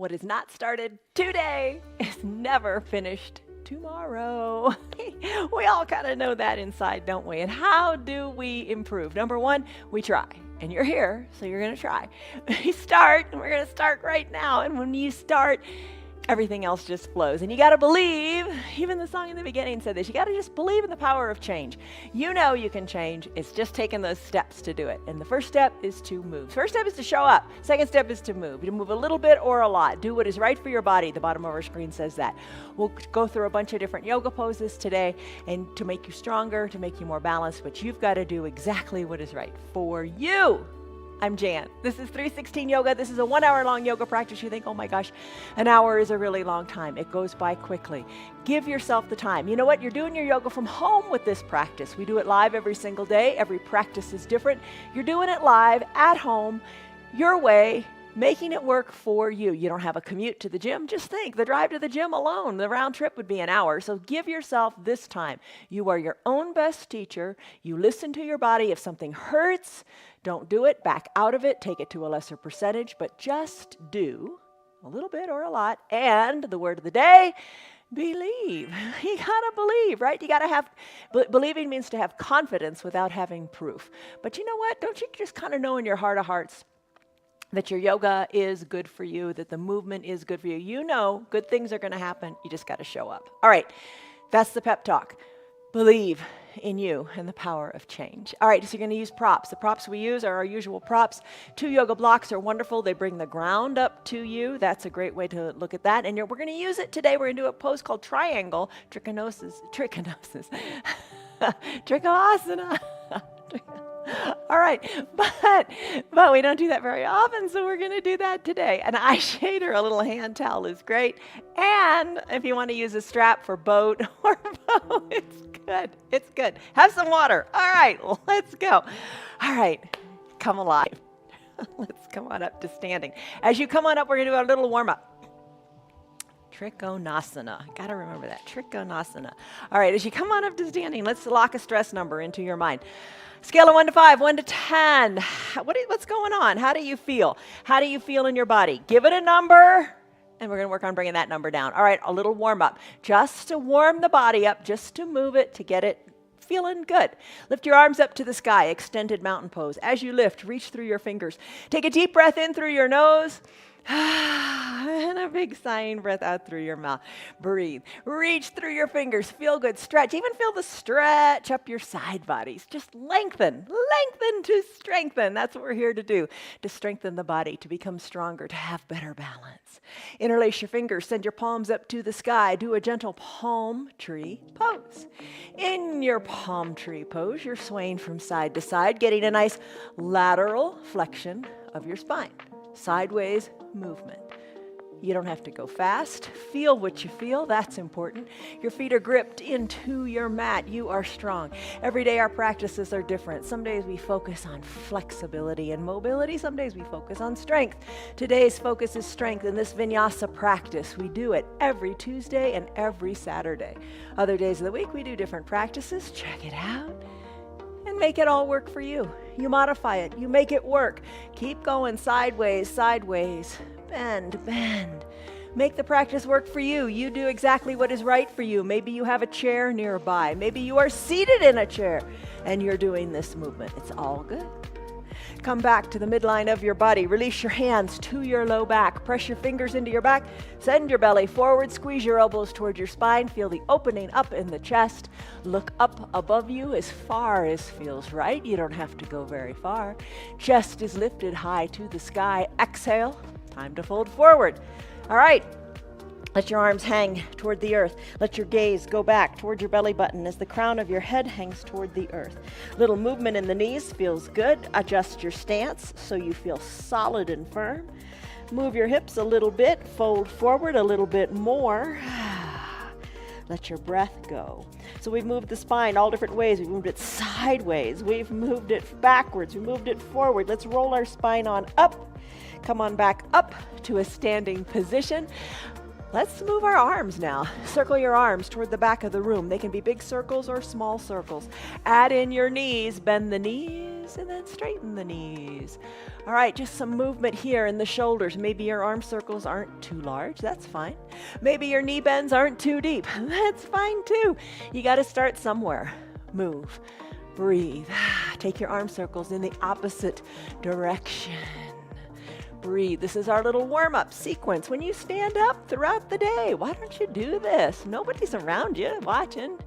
What is not started today is never finished tomorrow. We all kind of know that inside, don't we? And how do we improve? Number one, we try. And you're here, so you're going to try. We start, and we're going to start right now. And when you start, everything else just flows. And you got to believe, even the song in the beginning said this, you got to just believe in the power of change. You know you can change. It's just taking those steps to do it. And the first step is to move. First step is to show up. Second step is to move. You move a little bit or a lot. Do what is right for your body. The bottom of our screen says that. We'll go through a bunch of different yoga poses today and to make you stronger, to make you more balanced, but you've got to do exactly what is right for you. I'm Jan. This is 316 Yoga. This is a 1 hour long yoga practice. You think, oh my gosh, an hour is a really long time. It goes by quickly. Give yourself the time. You know what? You're doing your yoga from home with this practice. We do it live every single day. Every practice is different. You're doing it live at home, your way, making it work for you. You don't have a commute to the gym. Just think, the drive to the gym alone, the round trip would be an hour. So give yourself this time. You are your own best teacher. You listen to your body. If something hurts, don't do it. Back out of it. Take it to a lesser percentage, but just do a little bit or a lot. And the word of the day, believe. You gotta believe, right? You gotta have, believing means to have confidence without having proof. But you know what? Don't you just kind of know in your heart of hearts that your yoga is good for you, that the movement is good for you? You know good things are going to happen. You just got to show up. All right, that's the pep talk. Believe in you and the power of change. All right, so you're going to use props. The props we use are our usual props. 2 yoga blocks are wonderful. They bring the ground up to you. That's a great way to look at that. And we're going to use it today. We're going to do a pose called triangle, trichinosis, trichasana. All right, but we don't do that very often, so we're going to do that today. An eye shade or a little hand towel is great. And if you want to use a strap for boat or bow, it's good. It's good. Have some water. All right, let's go. All right, come alive. Let's come on up to standing. As you come on up, we're going to do a little warm-up. Trikonasana. Got to remember that. Trikonasana. All right, as you come on up to standing, let's lock a stress number into your mind. Scale of 1 to 5, 1 to 10. What's going on? How do you feel? How do you feel in your body? Give it a number, and we're going to work on bringing that number down. All right, a little warm up. Just to warm the body up, just to move it, to get it feeling good. Lift your arms up to the sky, extended mountain pose. As you lift, reach through your fingers. Take a deep breath in through your nose. And a big sighing breath out through your mouth. Breathe. Reach through your fingers. Feel good. Stretch. Even feel the stretch up your side bodies. Just lengthen. Lengthen to strengthen. That's what we're here to do. To strengthen the body, to become stronger, to have better balance. Interlace your fingers. Send your palms up to the sky. Do a gentle palm tree pose. In your palm tree pose, you're swaying from side to side, getting a nice lateral flexion of your spine. Sideways movement. You don't have to go fast. Feel what you feel. That's important. Your feet are gripped into your mat. You are strong. Every day our practices are different. Some days we focus on flexibility and mobility. Some days we focus on strength. Today's focus is strength. In this vinyasa practice, we do it every Tuesday and every Saturday. Other days of the week, we do different practices. Check it out. And make it all work for you. You modify it. You make it work. Keep going sideways, sideways. Bend, bend. Make the practice work for you. You do exactly what is right for you. Maybe you have a chair nearby. Maybe you are seated in a chair and you're doing this movement. It's all good. Come back to the midline of your body. Release your hands to your low back. Press your fingers into your back. Send your belly forward. Squeeze your elbows toward your spine. Feel the opening up in the chest. Look up above you as far as feels right. You don't have to go very far. Chest is lifted high to the sky. Exhale. Time to fold forward. All right. Let your arms hang toward the earth. Let your gaze go back toward your belly button as the crown of your head hangs toward the earth. Little movement in the knees feels good. Adjust your stance so you feel solid and firm. Move your hips a little bit. Fold forward a little bit more. Let your breath go. So we've moved the spine all different ways. We've moved it sideways. We've moved it backwards. We moved it forward. Let's roll our spine on up. Come on back up to a standing position. Let's move our arms now. Circle your arms toward the back of the room. They can be big circles or small circles. Add in your knees. Bend the knees. knees, and then straighten the knees. All right, just some movement here in the shoulders. Maybe your arm circles aren't too large. That's fine. Maybe your knee bends aren't too deep. That's fine too. You got to start somewhere. Move. Breathe. Take your arm circles in the opposite direction. Breathe. This is our little warm-up sequence. When you stand up throughout the day, why don't you do this? Nobody's around you watching.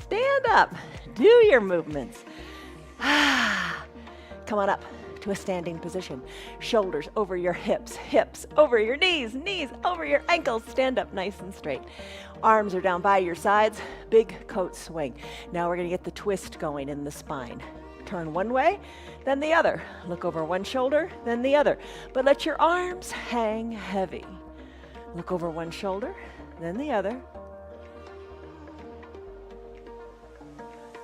Stand up. Do your movements. Come on up to a standing position. Shoulders over your hips, hips over your knees, knees over your ankles. Stand up nice and straight. Arms are down by your sides. Big coat swing. Now we're going to get the twist going in the spine. Turn one way, then the other. Look over one shoulder, then the other. But let your arms hang heavy. Look over one shoulder, then the other.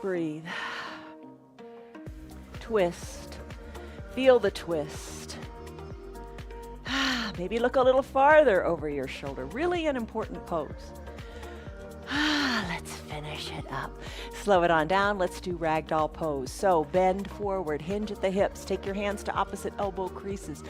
Breathe. Twist. Feel the twist. Maybe look a little farther over your shoulder. Really an important pose. Let's finish it up. Slow it on down. Let's do ragdoll pose. So bend forward, hinge at the hips. Take your hands to opposite elbow creases.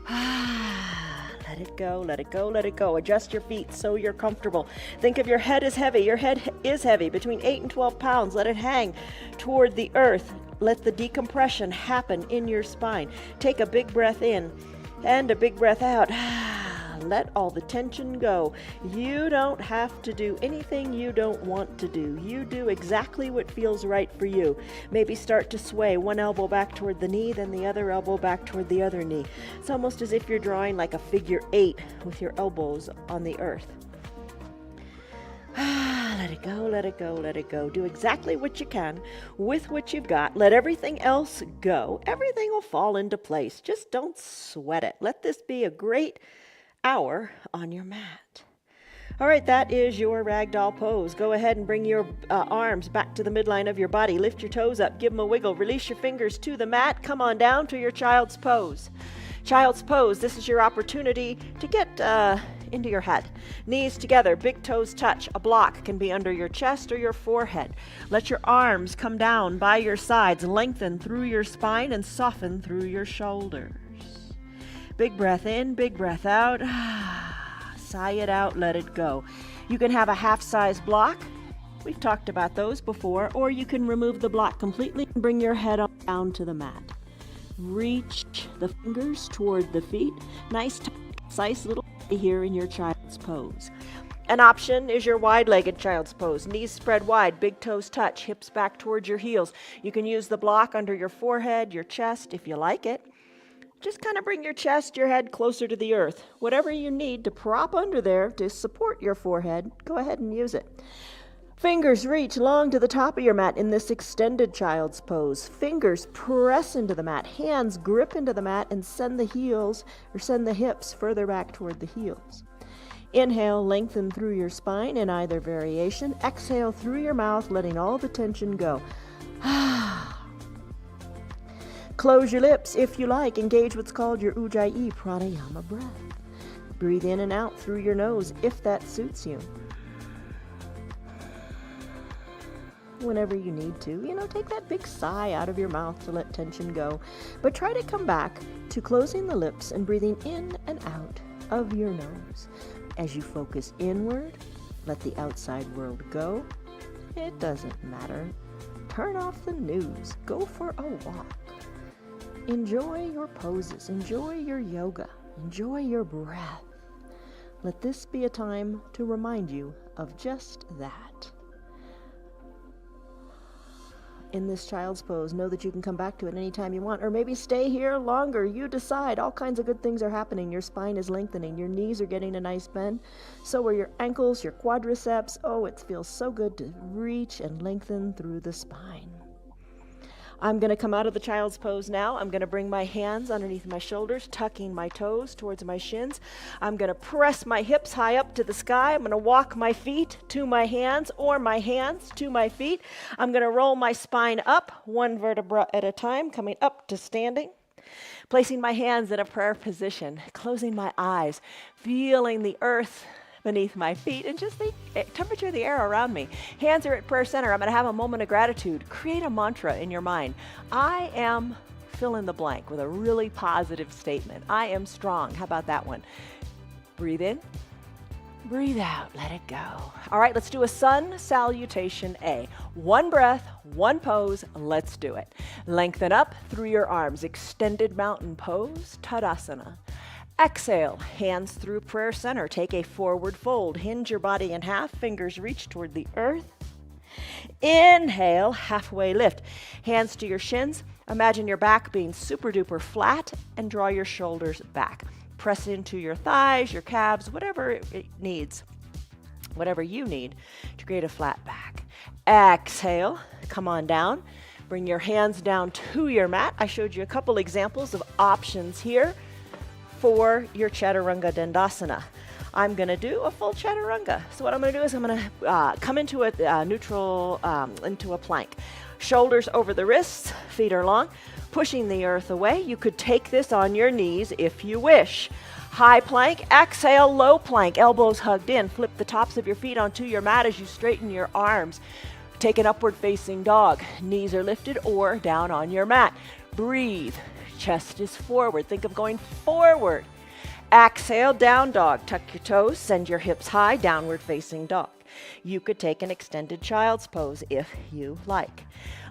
Let it go, let it go, let it go. Adjust your feet so you're comfortable. Think of your head as heavy. Your head is heavy, between 8 and 12 pounds. Let it hang toward the earth. Let the decompression happen in your spine. Take a big breath in and a big breath out. Let all the tension go. You don't have to do anything you don't want to do. You do exactly what feels right for you. Maybe start to sway one elbow back toward the knee, then the other elbow back toward the other knee. It's almost as if you're drawing like a figure 8 with your elbows on the earth. Let it go, let it go, let it go. Do exactly what you can with what you've got. Let everything else go. Everything will fall into place. Just don't sweat it. Let this be a great hour on your mat. All right, that is your ragdoll pose. Go ahead and bring your arms back to the midline of your body. Lift your toes up, give them a wiggle. Release your fingers to the mat. Come on down to your child's pose. Child's pose, this is your opportunity to get into your head. Knees together, big toes touch. A block can be under your chest or your forehead. Let your arms come down by your sides, lengthen through your spine and soften through your shoulders. Big breath in, big breath out. Sigh it out, let it go. You can have a half-size block. We've talked about those before. Or you can remove the block completely and bring your head on down to the mat. Reach the fingers toward the feet. Nice, precise little here in your child's pose. An option is your wide-legged child's pose. Knees spread wide, big toes touch, hips back towards your heels. You can use the block under your forehead, your chest, if you like it. Just kind of bring your chest, your head closer to the earth. Whatever you need to prop under there to support your forehead, go ahead and use it. Fingers reach long to the top of your mat in this extended child's pose. Fingers press into the mat. Hands grip into the mat and send the heels or send the hips further back toward the heels. Inhale, lengthen through your spine in either variation. Exhale through your mouth, letting all the tension go. Close your lips if you like. Engage what's called your Ujjayi Pranayama breath. Breathe in and out through your nose if that suits you. Whenever you need to, take that big sigh out of your mouth to let tension go. But try to come back to closing the lips and breathing in and out of your nose. As you focus inward, let the outside world go. It doesn't matter. Turn off the news. Go for a walk. Enjoy your poses. Enjoy your yoga. Enjoy your breath. Let this be a time to remind you of just that. In this child's pose, know that you can come back to it anytime you want, or maybe stay here longer. You decide. All kinds of good things are happening. Your spine is lengthening. Your knees are getting a nice bend. So are your ankles, your quadriceps. Oh, it feels so good to reach and lengthen through the spine. I'm going to come out of the child's pose now. I'm going to bring my hands underneath my shoulders, tucking my toes towards my shins. I'm going to press my hips high up to the sky. I'm going to walk my feet to my hands or my hands to my feet. I'm going to roll my spine up one vertebra at a time, coming up to standing. Placing my hands in a prayer position, closing my eyes, feeling the earth beneath my feet, and just the temperature of the air around me. Hands are at prayer center. I'm going to have a moment of gratitude. Create a mantra in your mind. I am fill in the blank with a really positive statement. I am strong. How about that one? Breathe in. Breathe out, let it go. All right, let's do a sun salutation A. One breath, one pose, let's do it. Lengthen up through your arms, extended mountain pose, Tadasana. Exhale, hands through prayer center. Take a forward fold, hinge your body in half, fingers reach toward the earth. Inhale, halfway lift. Hands to your shins. Imagine your back being super duper flat and draw your shoulders back. Press into your thighs, your calves, whatever it needs, whatever you need to create a flat back. Exhale, come on down. Bring your hands down to your mat. I showed you a couple examples of options here for your Chaturanga Dandasana. I'm going to do a full Chaturanga. So what I'm going to do is I'm going to come into a neutral, into a plank. Shoulders over the wrists, feet are long, pushing the earth away. You could take this on your knees if you wish. High plank, exhale, low plank, elbows hugged in. Flip the tops of your feet onto your mat as you straighten your arms. Take an upward facing dog. Knees are lifted or down on your mat. Breathe. Chest is forward. Think of going forward. Exhale, down dog. Tuck your toes, send your hips high, downward facing dog. You could take an extended child's pose if you like.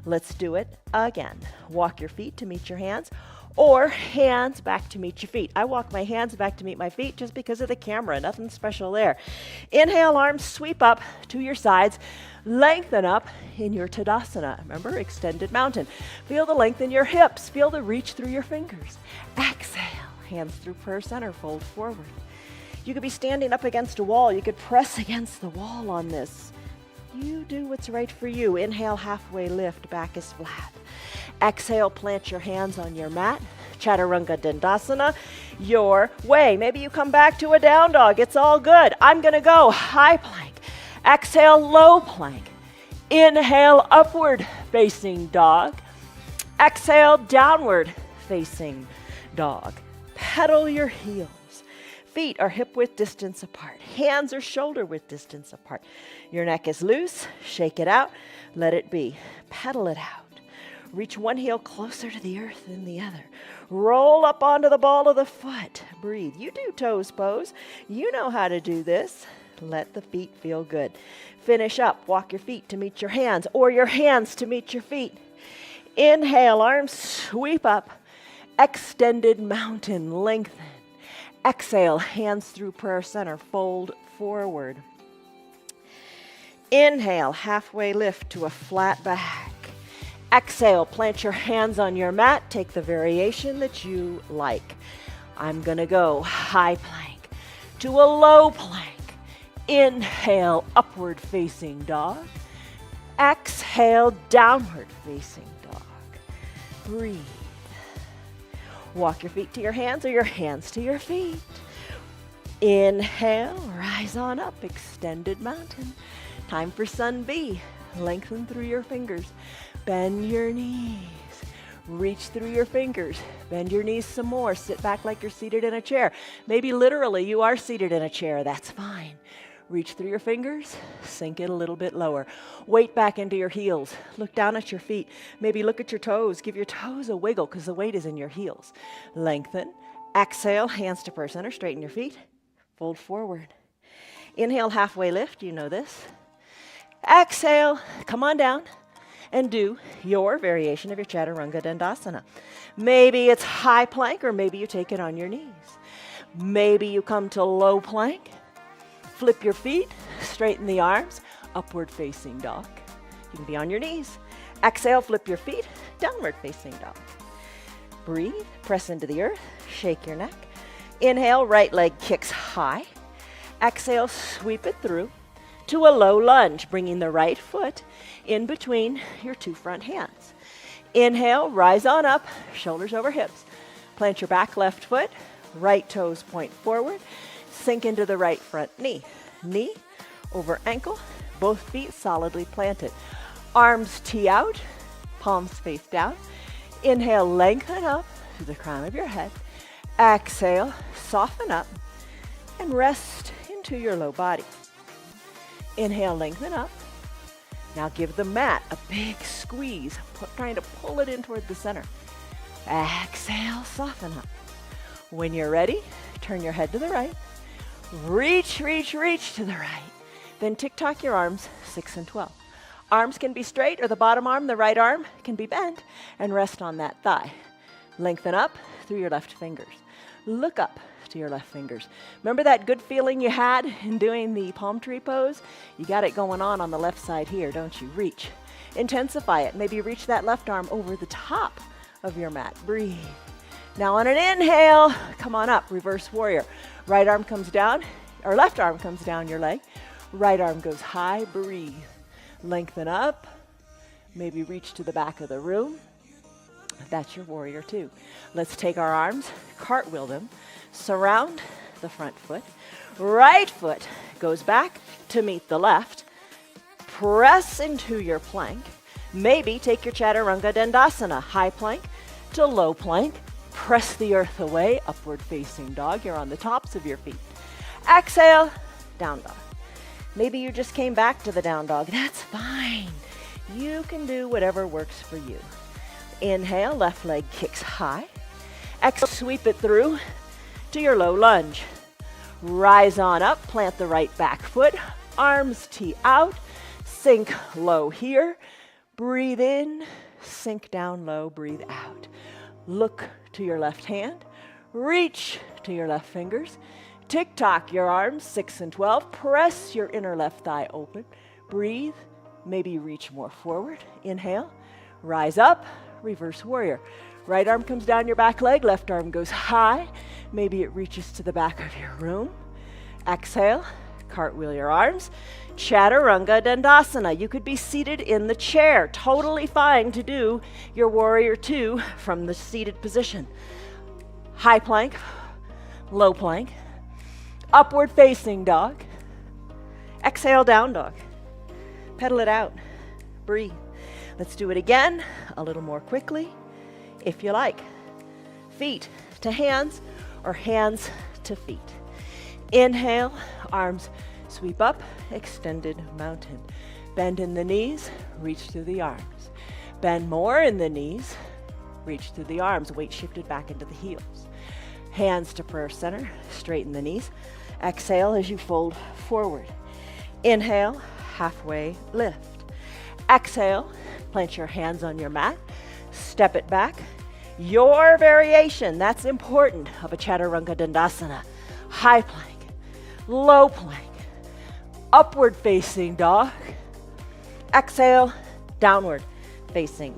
Let's do it again. Walk your feet to meet your hands, or hands back to meet your feet. I walk my hands back to meet my feet just because of the camera, nothing special there. Inhale, arms sweep up to your sides. Lengthen up in your Tadasana. Remember, extended mountain. Feel the length in your hips. Feel the reach through your fingers. Exhale, hands through prayer center, fold forward. You could be standing up against a wall. You could press against the wall on this. You do what's right for you. Inhale, halfway lift, back is flat. Exhale, plant your hands on your mat. Chaturanga Dandasana, your way. Maybe you come back to a down dog. It's all good. I'm going to go high plank. Exhale, low plank. Inhale, upward facing dog. Exhale, downward facing dog. Pedal your heels. Feet are hip width distance apart. Hands are shoulder width distance apart. Your neck is loose. Shake it out. Let it be. Pedal it out. Reach one heel closer to the earth than the other. Roll up onto the ball of the foot. Breathe. You do toes pose. You know how to do this. Let the feet feel good. Finish up. Walk your feet to meet your hands, or your hands to meet your feet. Inhale, arms sweep up. Extended mountain, lengthen. Exhale, hands through prayer center, fold forward. Inhale, halfway lift to a flat back. Exhale, plant your hands on your mat. Take the variation that you like. I'm going to go high plank to a low plank. Inhale, upward facing dog. Exhale, downward facing dog. Breathe. Walk your feet to your hands or your hands to your feet. Inhale, rise on up, extended mountain. Time for sun B. Lengthen through your fingers. Bend your knees. Reach through your fingers. Bend your knees some more. Sit back like you're seated in a chair. Maybe literally you are seated in a chair. That's fine. Reach through your fingers. Sink it a little bit lower. Weight back into your heels. Look down at your feet. Maybe look at your toes. Give your toes a wiggle because the weight is in your heels. Lengthen. Exhale. Hands to prayer center. Straighten your feet. Fold forward. Inhale, halfway lift. You know this. Exhale. Come on down and do your variation of your Chaturanga Dandasana. Maybe it's high plank, or maybe you take it on your knees. Maybe you come to low plank. Flip your feet, straighten the arms, upward facing dog. You can be on your knees. Exhale, flip your feet, downward facing dog. Breathe, press into the earth, shake your neck. Inhale, right leg kicks high. Exhale, sweep it through to a low lunge, bringing the right foot in between your two front hands. Inhale, rise on up, shoulders over hips. Plant your back left foot, right toes point forward. Sink into the right front knee. Knee over ankle, both feet solidly planted. Arms tee out, palms face down. Inhale, lengthen up to the crown of your head. Exhale, soften up and rest in into your low body. Inhale, lengthen up. Now give the mat a big squeeze, trying to pull it in toward the center. Exhale, soften up. When you're ready, turn your head to the right. Reach, reach, reach to the right. Then tick-tock your arms, 6 and 12. Arms can be straight, or the bottom arm, the right arm, can be bent, and rest on that thigh. Lengthen up through your left fingers. Look up to your left fingers. Remember that good feeling you had in doing the palm tree pose? You got it going on the left side here, don't you? Reach. Intensify it. Maybe reach that left arm over the top of your mat. Breathe. Now on an inhale, come on up, reverse warrior. Right arm comes down, or left arm comes down your leg. Right arm goes high, breathe. Lengthen up, maybe reach to the back of the room. That's your warrior two. Let's take our arms, cartwheel them, surround the front foot. Right foot goes back to meet the left. Press into your plank. Maybe take your Chaturanga Dandasana, high plank to low plank. Press the earth away, upward facing dog. You're on the tops of your feet. Exhale, down dog. Maybe you just came back to the down dog. That's fine. You can do whatever works for you. Inhale, left leg kicks high. Exhale, sweep it through to your low lunge. Rise on up, plant the right back foot. Arms tee out, sink low here. Breathe in, sink down low, breathe out. Look to your left hand, reach to your left fingers. Tick-tock your arms, 6 and 12. Press your inner left thigh open. Breathe, maybe reach more forward. Inhale, rise up, reverse warrior. Right arm comes down your back leg, left arm goes high. Maybe it reaches to the back of your room. Exhale, cartwheel your arms. Chaturanga Dandasana. You could be seated in the chair. Totally fine to do your warrior two from the seated position. High plank, low plank, upward facing dog. Exhale, down dog. Pedal it out. Breathe. Let's do it again, a little more quickly, if you like. Feet to hands or hands to feet. Inhale, arms sweep up, extended mountain. Bend in the knees, reach through the arms. Bend more in the knees, reach through the arms. Weight shifted back into the heels. Hands to prayer center, straighten the knees. Exhale as you fold forward. Inhale, halfway lift. Exhale, plant your hands on your mat, step it back. Your variation, that's important, of a Chaturanga Dandasana. High plank, low plank, upward facing dog. Exhale, downward facing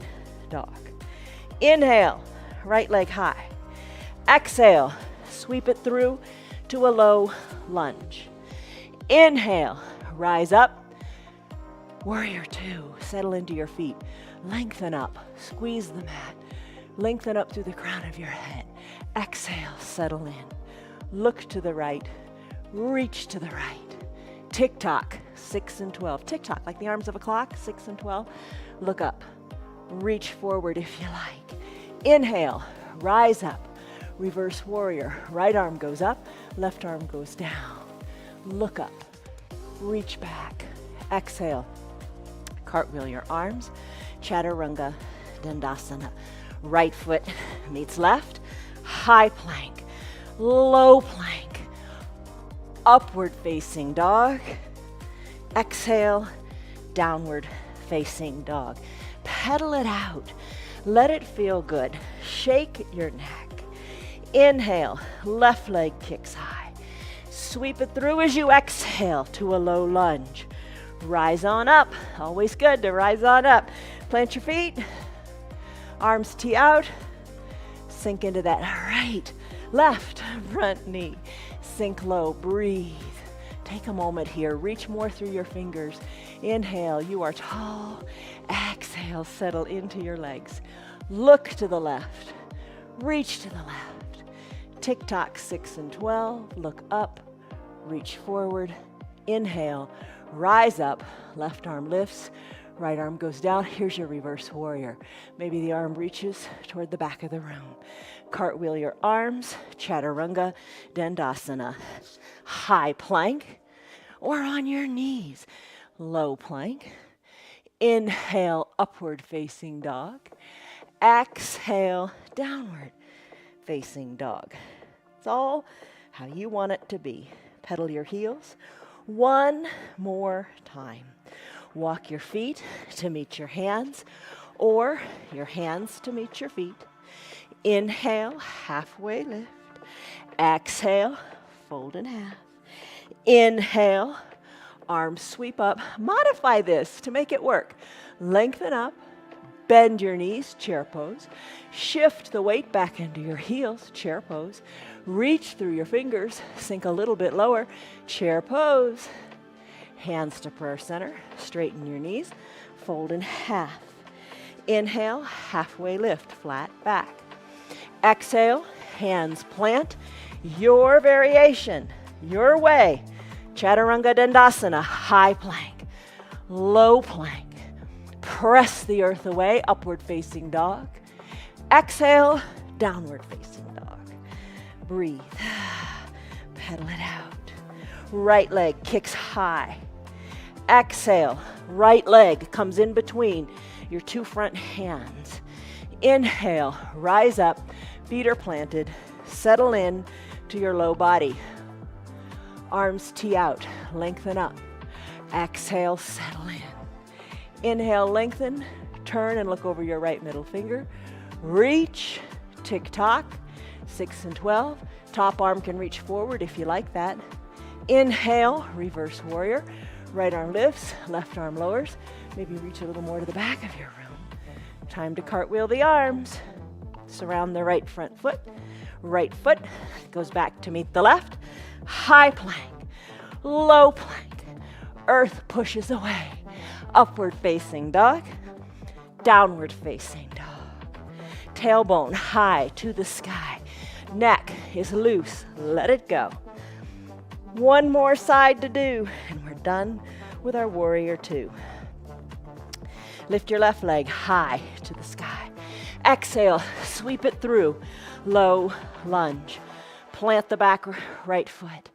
dog. Inhale, right leg high. Exhale, sweep it through to a low lunge. Inhale, rise up. Warrior two, settle into your feet. Lengthen up, squeeze the mat. Lengthen up through the crown of your head. Exhale, settle in. Look to the right, reach to the right. Tick-tock, 6 and 12. Tick-tock, like the arms of a clock, 6 and 12. Look up, reach forward if you like. Inhale, rise up. Reverse warrior, right arm goes up, left arm goes down. Look up, reach back. Exhale, cartwheel your arms. Chaturanga Dandasana. Right foot meets left, high plank, low plank, upward facing dog. Exhale, downward facing dog. Pedal it out. Let it feel good. Shake your neck. Inhale, left leg kicks high. Sweep it through as you exhale to a low lunge. Rise on up. Always good to rise on up. Plant your feet. Arms tee out. Sink into that right, left, front knee. Sink low. Breathe. Take a moment here. Reach more through your fingers. Inhale. You are tall. Exhale. Settle into your legs. Look to the left. Reach to the left. Tick-tock, 6 and 12. Look up. Reach forward. Inhale. Rise up, left arm lifts, Right arm goes down. Here's your reverse warrior. Maybe the arm reaches toward the back of the room. Cartwheel your arms, Chaturanga Dandasana. High plank or on your knees. Low plank. Inhale, upward facing dog. Exhale, downward facing dog. It's all how you want it to be. Pedal your heels. One more time. Walk your feet to meet your hands or your hands to meet your feet. Inhale, halfway lift. Exhale, fold in half. Inhale, arms sweep up. Modify this to make it work. Lengthen up, bend your knees, chair pose. Shift the weight back into your heels, chair pose. Reach through your fingers, sink a little bit lower, chair pose. Hands to prayer center, straighten your knees, fold in half. Inhale, halfway lift, flat back. Exhale, hands plant, your variation, your way. Chaturanga Dandasana, high plank, low plank. Press the earth away, upward facing dog. Exhale, downward facing dog. Breathe, pedal it out. Right leg kicks high. Exhale, right leg comes in between your two front hands. Inhale, rise up, feet are planted, settle in to your low body. Arms tee out, lengthen up. Exhale, settle in. Inhale, lengthen, turn and look over your right middle finger. Reach, tick-tock, 6 and 12. Top arm can reach forward if you like that. Inhale, reverse warrior. Right arm lifts, left arm lowers. Maybe reach a little more to the back of your room. Time to cartwheel the arms. Surround the right front foot. Right foot goes back to meet the left. High plank, low plank. Earth pushes away. Upward facing dog, downward facing dog. Tailbone high to the sky. Neck is loose, let it go. One more side to do, and we're done with our warrior two. Lift your left leg high to the sky. Exhale, sweep it through. Low lunge. Plant the back right foot.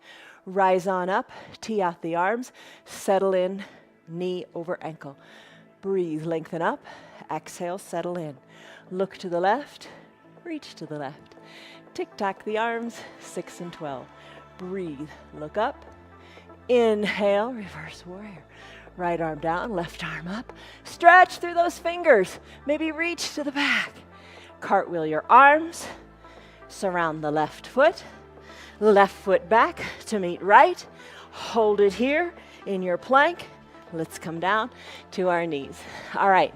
Rise on up, tee out the arms, settle in, knee over ankle. Breathe, lengthen up. Exhale, settle in. Look to the left, reach to the left. Tick-tock the arms, 6 and 12. Breathe, look up. Inhale, reverse warrior. Right arm down, left arm up. Stretch through those fingers. Maybe reach to the back. Cartwheel your arms. Surround the left foot back to meet right. Hold it here in your plank. Let's come down to our knees. All right,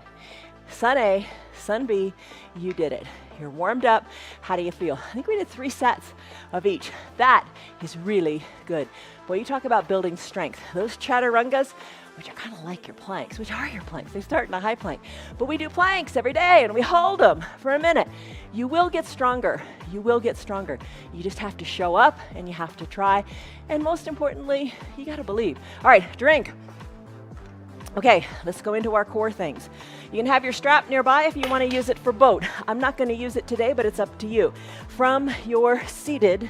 Sun A, Sun B, you did it. You're warmed up. How do you feel? I think we did 3 sets of each. That is really good. Boy, you talk about building strength. Those chaturangas, which are kind of like your planks, which are your planks. They start in a high plank. But we do planks every day and we hold them for a minute. You will get stronger. You will get stronger. You just have to show up and you have to try. And most importantly, you got to believe. All right, drink. Okay, let's go into our core things. You can have your strap nearby if you want to use it for boat. I'm not going to use it today, but it's up to you. From your seated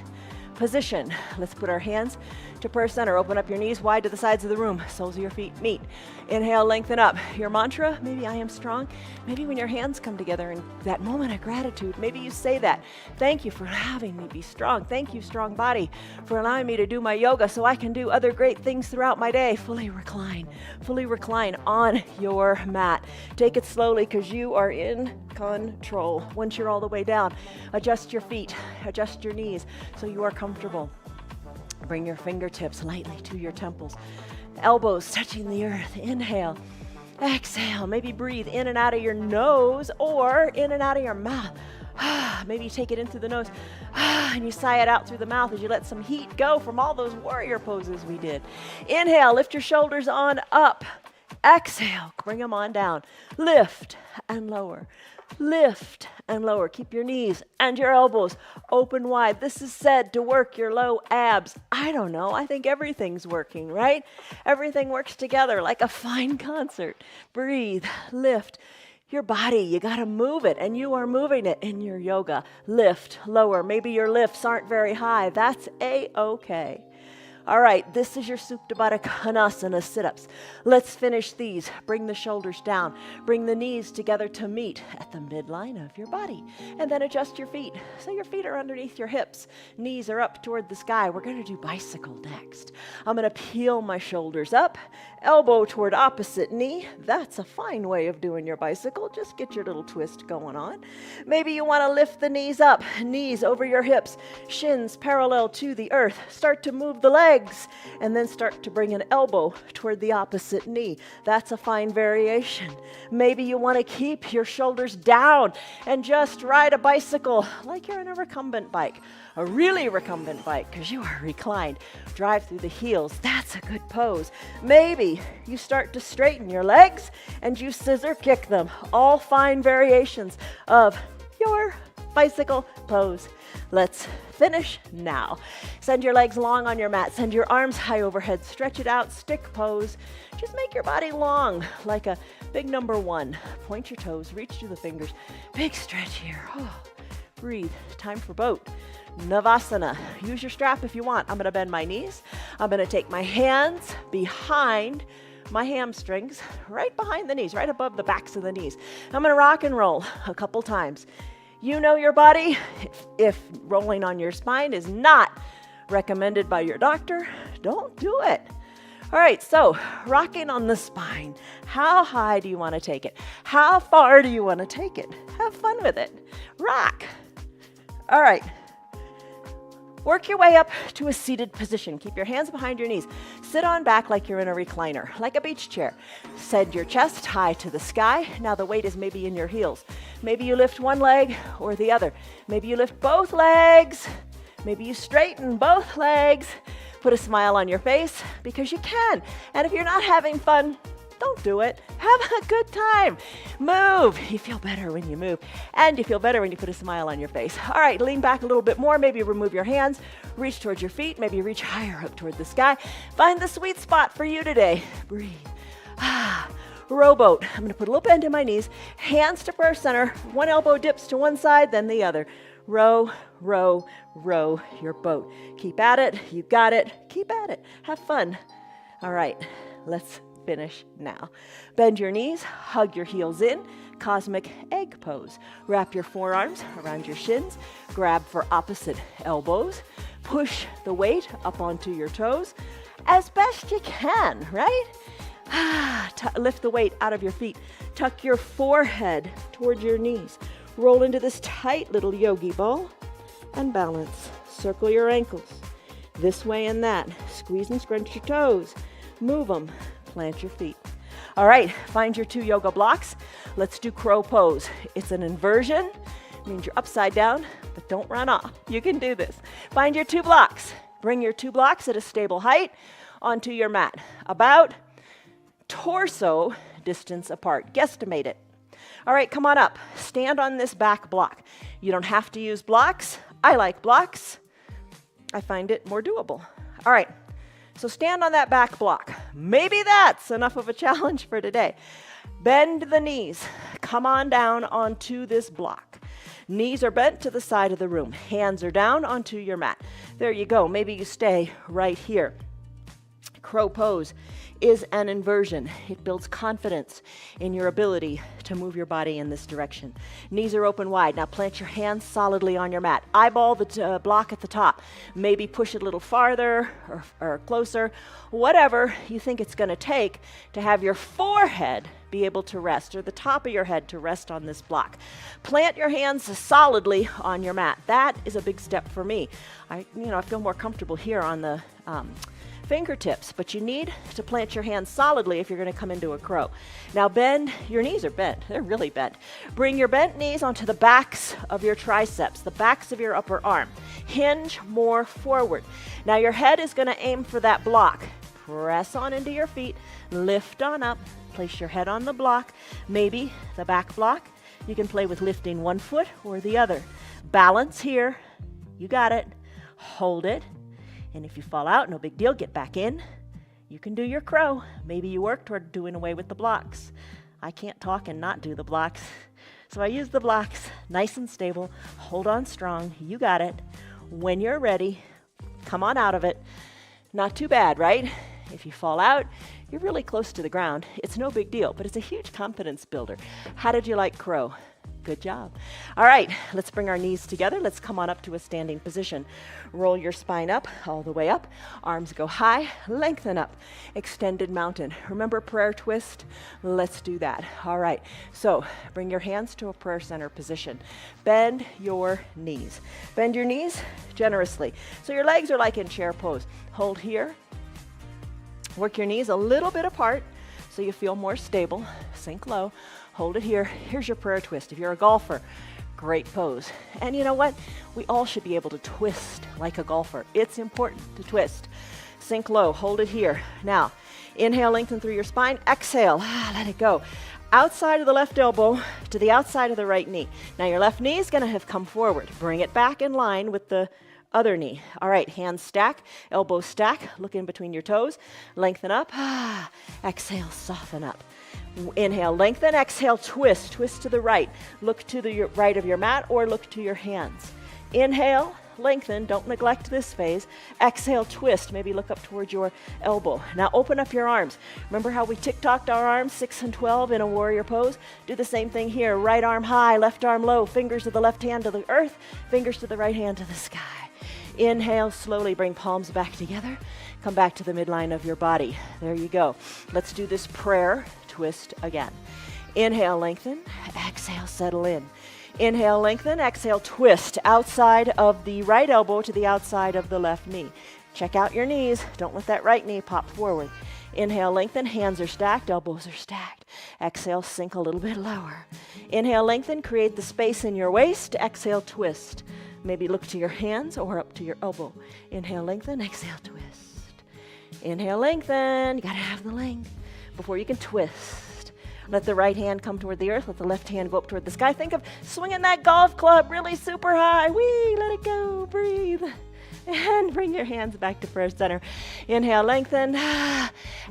position, let's put our hands to prayer center. Open up your knees wide to the sides of the room. Soles of your feet meet. Inhale, lengthen up. Your mantra, maybe I am strong. Maybe when your hands come together in that moment of gratitude, maybe you say that. Thank you for having me be strong. Thank you, strong body, for allowing me to do my yoga so I can do other great things throughout my day. Fully recline on your mat. Take it slowly because you are in control. Once you're all the way down, adjust your feet, adjust your knees so you are comfortable. Bring your fingertips lightly to your temples. Elbows touching the earth. Inhale. Exhale. Maybe breathe in and out of your nose or in and out of your mouth. Maybe you take it in through the nose and you sigh it out through the mouth as you let some heat go from all those warrior poses we did. Inhale. Lift your shoulders on up. Exhale. Bring them on down. Lift and lower. lift and lower. Keep your knees and your elbows open wide. This is said to work your low abs. I don't know. I think everything's working, right? Everything works together like a fine concert. Breathe, lift. Your body, you got to move it, and you are moving it in your yoga. Lift, lower. Maybe your lifts aren't very high. That's A-okay. All right, this is your Supta Baddha Konasana sit-ups. Let's finish these. Bring the shoulders down. Bring the knees together to meet at the midline of your body. And then adjust your feet. So your feet are underneath your hips. Knees are up toward the sky. We're going to do bicycle next. I'm going to peel my shoulders up. Elbow toward opposite knee. That's a fine way of doing your bicycle. Just get your little twist going on. Maybe you want to lift the knees up. Knees over your hips. Shins parallel to the earth. Start to move the legs. And then start to bring an elbow toward the opposite knee. That's a fine variation. Maybe you want to keep your shoulders down and just ride a bicycle like you're in a recumbent bike. A really recumbent bike because you are reclined. Drive through the heels. That's a good pose. Maybe you start to straighten your legs and you scissor kick them. All fine variations of your bicycle pose. Let's finish now. Send your legs long on your mat. Send your arms high overhead. Stretch it out. Stick pose. Just make your body long like a big number one. Point your toes. Reach through the fingers. Big stretch here. Oh, breathe. Time for boat. Navasana. Use your strap if you want. I'm going to bend my knees. I'm going to take my hands behind my hamstrings, right behind the knees, right above the backs of the knees. I'm going to rock and roll a couple times. You know your body. If rolling on your spine is not recommended by your doctor, don't do it. All right, so rocking on the spine. How high do you want to take it? How far do you want to take it? Have fun with it. Rock. All right. Work your way up to a seated position. Keep your hands behind your knees. Sit on back like you're in a recliner, like a beach chair. Send your chest high to the sky. Now the weight is maybe in your heels. Maybe you lift one leg or the other. Maybe you lift both legs. Maybe you straighten both legs. Put a smile on your face because you can. And if you're not having fun, don't do it. Have a good time. Move. You feel better when you move. And you feel better when you put a smile on your face. All right, lean back a little bit more. Maybe remove your hands. Reach towards your feet. Maybe reach higher up toward the sky. Find the sweet spot for you today. Breathe. Rowboat. I'm going to put a little bend in my knees. Hands to first center. One elbow dips to one side, then the other. Row, row, row your boat. Keep at it. You got it. Keep at it. Have fun. All right, let's finish now. Bend your knees, hug your heels in, cosmic egg pose. Wrap your forearms around your shins, grab for opposite elbows, push the weight up onto your toes as best you can, right? Lift the weight out of your feet. Tuck your forehead toward your knees. Roll into this tight little yogi ball and balance. Circle your ankles this way and that. Squeeze and scrunch your toes. Move them. Plant your feet. All right, find your 2 yoga blocks. Let's do crow pose. It's an inversion. It means you're upside down, but don't run off. You can do this. Find your 2 blocks. Bring your 2 blocks at a stable height onto your mat. About torso distance apart. Guesstimate it. All right, come on up. Stand on this back block. You don't have to use blocks. I like blocks. I find it more doable. All right. So stand on that back block. Maybe that's enough of a challenge for today. Bend the knees. Come on down onto this block. Knees are bent to the side of the room. Hands are down onto your mat. There you go. Maybe you stay right here. Crow pose is an inversion. It builds confidence in your ability to move your body in this direction. Knees are open wide. Now plant your hands solidly on your mat. Eyeball the block at the top. Maybe push it a little farther or closer. Whatever you think it's going to take to have your forehead be able to rest, or the top of your head to rest on this block. Plant your hands solidly on your mat. That is a big step for me. I feel more comfortable here on the fingertips, but you need to plant your hands solidly if you're going to come into a crow. Now bend, your knees are bent. They're really bent. Bring your bent knees onto the backs of your triceps, the backs of your upper arm. Hinge more forward. Now your head is going to aim for that block. Press on into your feet, lift on up, place your head on the block, maybe the back block, You can play with lifting one foot or the other. Balance here. You got it. Hold it. And if you fall out, no big deal. Get back in. You can do your crow. Maybe you work toward doing away with the blocks. I can't talk and not do the blocks. So I use the blocks. Nice and stable. Hold on strong. You got it. When you're ready, come on out of it. Not too bad, right? If you fall out, you're really close to the ground. It's no big deal, but it's a huge confidence builder. How did you like crow? Good job. All right, let's bring our knees together. Let's come on up to a standing position. Roll your spine up, all the way up. Arms go high, lengthen up. Extended mountain. Remember prayer twist? Let's do that. All right, so bring your hands to a prayer center position. Bend your knees. Bend your knees generously. So your legs are like in chair pose. Hold here. Work your knees a little bit apart so you feel more stable. Sink low. Hold it here. Here's your prayer twist. If you're a golfer, great pose. And you know what? We all should be able to twist like a golfer. It's important to twist. Sink low. Hold it here. Now, inhale, lengthen through your spine. Exhale. Let it go. Outside of the left elbow to the outside of the right knee. Now, your left knee is going to have come forward. Bring it back in line with the other knee. All right, hands stack, elbows stack, look in between your toes, lengthen up, exhale, soften up. Inhale, lengthen, exhale, twist to the right. Look to the right of your mat or look to your hands. Inhale, lengthen, don't neglect this phase. Exhale, twist, maybe look up towards your elbow. Now open up your arms. Remember how we tick-tocked our arms, 6 and 12 in a warrior pose? Do the same thing here. Right arm high, left arm low, fingers of the left hand to the earth, fingers to the right hand to the sky. Inhale, slowly bring palms back together. Come back to the midline of your body. There you go. Let's do this prayer twist again. Inhale, lengthen. Exhale, settle in. Inhale, lengthen. Exhale, twist outside of the right elbow to the outside of the left knee. Check out your knees. Don't let that right knee pop forward. Inhale, lengthen. Hands are stacked. Elbows are stacked. Exhale, sink a little bit lower. Inhale, lengthen. Create the space in your waist. Exhale, twist. Maybe look to your hands or up to your elbow. Inhale, lengthen. Exhale, twist. Inhale, lengthen. You gotta have the length before you can twist. Let the right hand come toward the earth. Let the left hand go up toward the sky. Think of swinging that golf club really super high. Whee, let it go. Breathe. And bring your hands back to prayer center. Inhale, lengthen.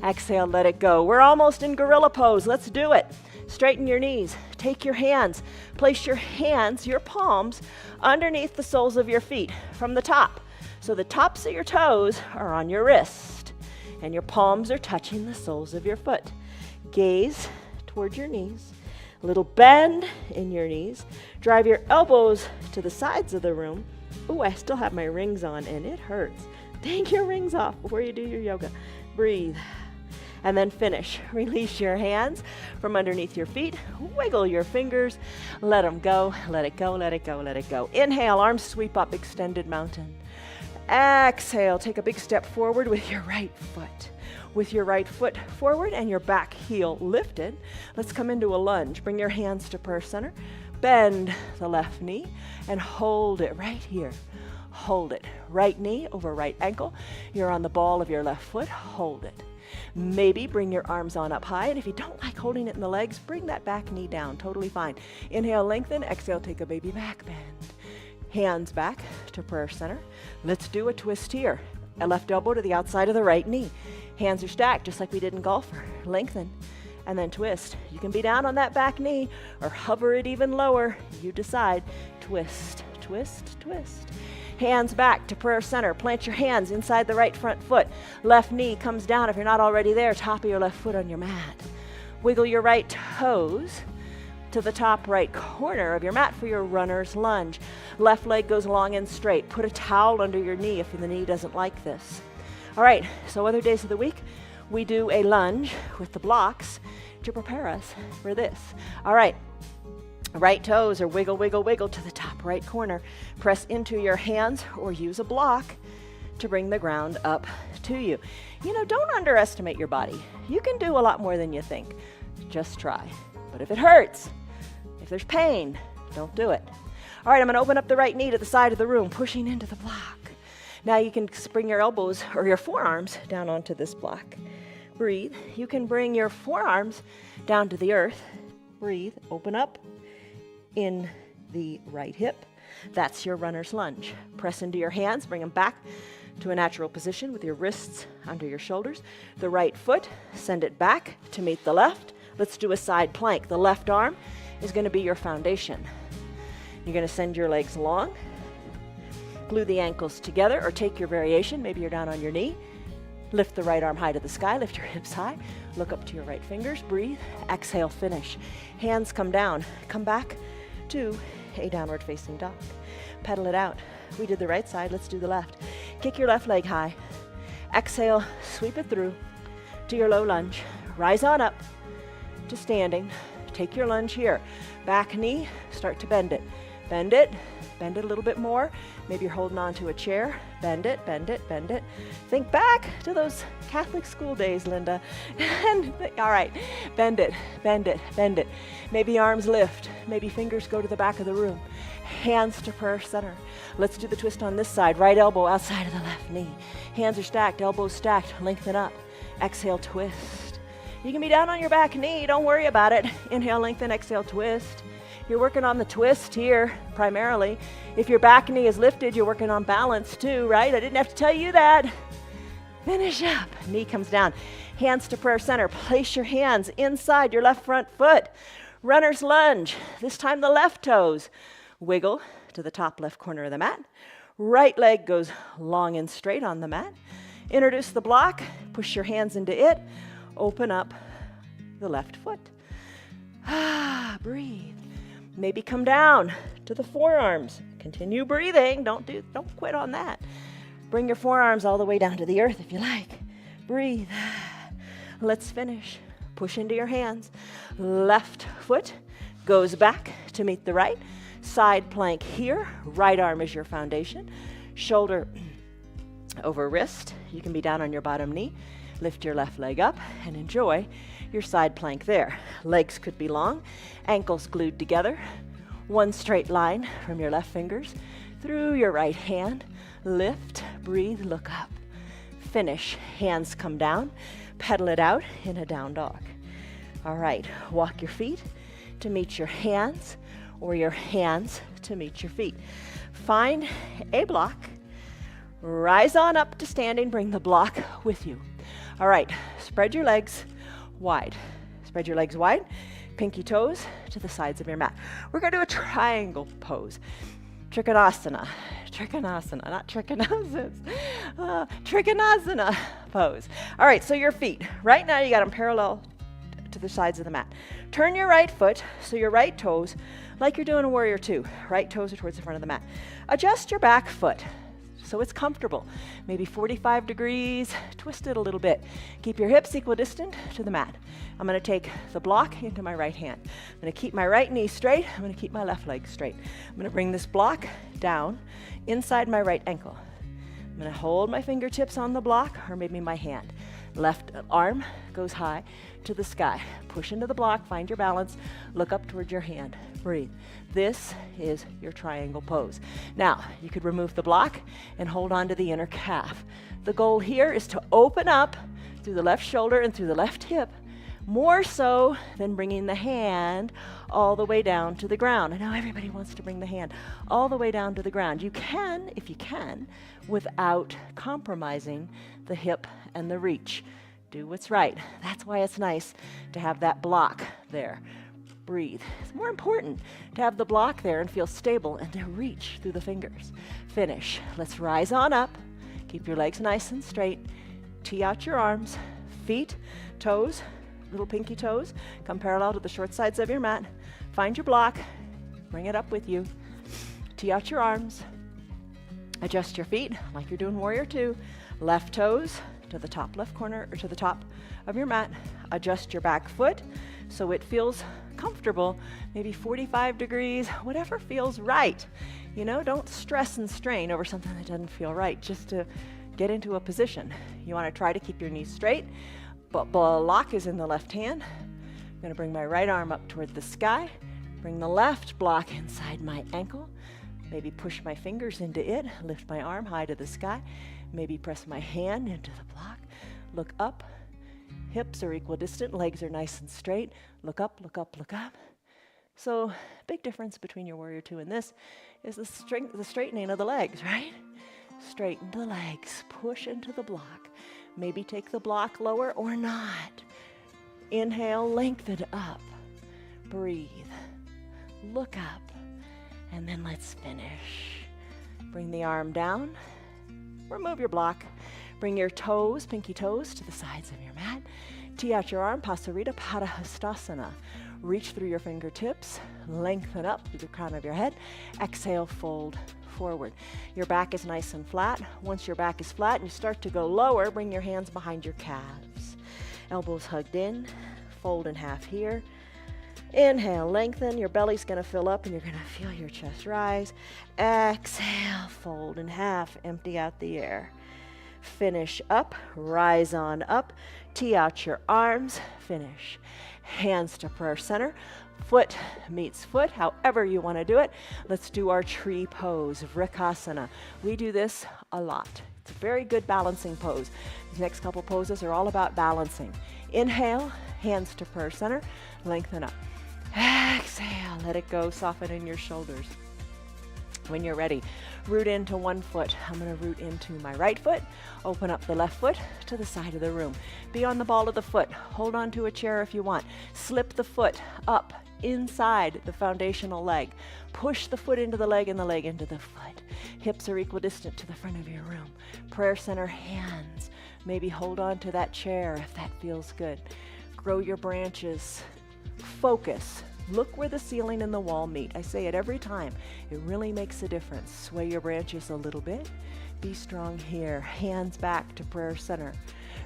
Exhale, let it go. We're almost in gorilla pose. Let's do it. Straighten your knees. Take your hands. Place your hands, your palms, underneath the soles of your feet from the top. So the tops of your toes are on your wrist, and your palms are touching the soles of your foot. Gaze toward your knees. A little bend in your knees. Drive your elbows to the sides of the room. Ooh, I still have my rings on, and it hurts. Take your rings off before you do your yoga. Breathe. And then finish. Release your hands from underneath your feet. Wiggle your fingers. Let them go. Let it go, let it go, let it go. Inhale, arms sweep up, extended mountain. Exhale, take a big step forward with your right foot. With your right foot forward and your back heel lifted, let's come into a lunge. Bring your hands to prayer center. Bend the left knee and hold it right here. Hold it. Right knee over right ankle. You're on the ball of your left foot. Hold it. Maybe bring your arms on up high, and if you don't like holding it in the legs, bring that back knee down. Totally fine. Inhale, lengthen. Exhale, take a baby back bend. Hands back to prayer center. Let's do a twist here. A left elbow to the outside of the right knee. Hands are stacked just like we did in golfer. Lengthen and then twist. You can be down on that back knee or hover it even lower. You decide. Twist, twist, twist. Hands back to prayer center. Plant your hands inside the right front foot. Left knee comes down if you're not already there. Top of your left foot on your mat. Wiggle your right toes to the top right corner of your mat for your runner's lunge. Left leg goes long and straight. Put a towel under your knee if the knee doesn't like this. All right, so other days of the week, we do a lunge with the blocks to prepare us for this. All right. Right toes are wiggle, wiggle, wiggle to the top right corner. Press into your hands or use a block to bring the ground up to you. You know, don't underestimate your body. You can do a lot more than you think. Just try. But if it hurts, if there's pain, don't do it. All right, I'm going to open up the right knee to the side of the room, pushing into the block. Now you can bring your elbows or your forearms down onto this block. Breathe. You can bring your forearms down to the earth. Breathe. Open up. in the right hip. That's your runner's lunge. Press into your hands, bring them back to a natural position with your wrists under your shoulders. The right foot, send it back to meet the left. Let's do a side plank. The left arm is going to be your foundation. You're going to send your legs long, glue the ankles together, or take your variation. Maybe you're down on your knee. Lift the right arm high to the sky, lift your hips high, look up to your right fingers, breathe, exhale, finish. Hands come down, come back to a downward facing dog. Pedal it out. We did the right side, let's do the left. Kick your left leg high. Exhale, sweep it through to your low lunge. Rise on up to standing. Take your lunge here. Back knee, start to bend it. Bend it a little bit more. Maybe you're holding on to a chair. Bend it, bend it, bend it. Think back to those Catholic school days, Linda. All right, bend it, bend it, bend it. Maybe arms lift. Maybe fingers go to the back of the room. Hands to prayer center. Let's do the twist on this side. Right elbow outside of the left knee. Hands are stacked, elbows stacked. Lengthen up. Exhale, twist. You can be down on your back knee. Don't worry about it. Inhale, lengthen, exhale, twist. You're working on the twist here, primarily. If your back knee is lifted, you're working on balance too, right? I didn't have to tell you that. Finish up. Knee comes down. Hands to prayer center. Place your hands inside your left front foot. Runner's lunge. This time the left toes. Wiggle to the top left corner of the mat. Right leg goes long and straight on the mat. Introduce the block. Push your hands into it. Open up the left foot. Breathe. Maybe come down to the forearms. Continue breathing. Don't quit on that. Bring your forearms all the way down to the earth if you like. Breathe. Let's finish. Push into your hands. Left foot goes back to meet the right. Side plank here. Right arm is your foundation. Shoulder over wrist. You can be down on your bottom knee. Lift your left leg up and enjoy your side plank there. Legs could be long, ankles glued together. One straight line from your left fingers through your right hand. Lift, breathe, look up. Finish, hands come down. Pedal it out in a down dog. All right, walk your feet to meet your hands or your hands to meet your feet. Find a block. Rise on up to standing, bring the block with you. All right, spread your legs wide. Spread your legs wide, pinky toes to the sides of your mat. We're going to do a triangle pose. Trikonasana. Trikonasana, not trichinosis. Trikonasana pose. All right, so your feet. Right now you got them parallel to the sides of the mat. Turn your right foot, so your right toes, like you're doing a warrior two. Right toes are towards the front of the mat. Adjust your back foot so it's comfortable. Maybe 45 degrees, twist it a little bit. Keep your hips equidistant to the mat. I'm gonna take the block into my right hand. I'm gonna keep my right knee straight. I'm gonna keep my left leg straight. I'm gonna bring this block down inside my right ankle. I'm gonna hold my fingertips on the block or maybe my hand. Left arm goes high to the sky. Push into the block, find your balance, look up towards your hand, breathe. This is your triangle pose. Now, you could remove the block and hold on to the inner calf. The goal here is to open up through the left shoulder and through the left hip, more so than bringing the hand all the way down to the ground. I know everybody wants to bring the hand all the way down to the ground. You can, if you can, without compromising the hip and the reach. Do what's right. That's why it's nice to have that block there. Breathe. It's more important to have the block there and feel stable and to reach through the fingers. Finish. Let's rise on up. Keep your legs nice and straight. Tee out your arms, feet, toes, little pinky toes. Come parallel to the short sides of your mat. Find your block. Bring it up with you. Tee out your arms. Adjust your feet like you're doing warrior two. Left toes to the top left corner or to the top of your mat. Adjust your back foot so it feels comfortable, maybe 45 degrees, whatever feels right. You know, don't stress and strain over something that doesn't feel right, just to get into a position. You want to try to keep your knees straight, but block is in the left hand. I'm going to bring my right arm up toward the sky, bring the left block inside my ankle, maybe push my fingers into it, lift my arm high to the sky, maybe press my hand into the block, look up. Hips are equidistant, legs are nice and straight. Look up, look up, look up. So big difference between your warrior two and this is the straightening of the legs, right? Straighten the legs, push into the block. Maybe take the block lower or not. Inhale, lengthen up. Breathe. Look up. And then let's finish. Bring the arm down. Remove your block. Bring your toes, pinky toes, to the sides of your mat. Tee out your arm, Pasarita Padahastasana. Reach through your fingertips, lengthen up through the crown of your head. Exhale, fold forward. Your back is nice and flat. Once your back is flat and you start to go lower, bring your hands behind your calves. Elbows hugged in, fold in half here. Inhale, lengthen. Your belly's going to fill up and you're going to feel your chest rise. Exhale, fold in half, empty out the air. Finish up, rise on up, tee out your arms, finish. Hands to prayer center, foot meets foot, however you want to do it. Let's do our tree pose, Vrikasana. We do this a lot. It's a very good balancing pose. These next couple poses are all about balancing. Inhale, hands to prayer center, lengthen up. Exhale, let it go, soften in your shoulders. When you're ready, root into one foot. I'm going to root into my right foot. Open up the left foot to the side of the room. Be on the ball of the foot. Hold on to a chair if you want. Slip the foot up inside the foundational leg. Push the foot into the leg and the leg into the foot. Hips are equidistant to the front of your room. Prayer center hands. Maybe hold on to that chair if that feels good. Grow your branches. Focus. Look where the ceiling and the wall meet. I say it every time. It really makes a difference. Sway your branches a little bit. Be strong here. Hands back to prayer center.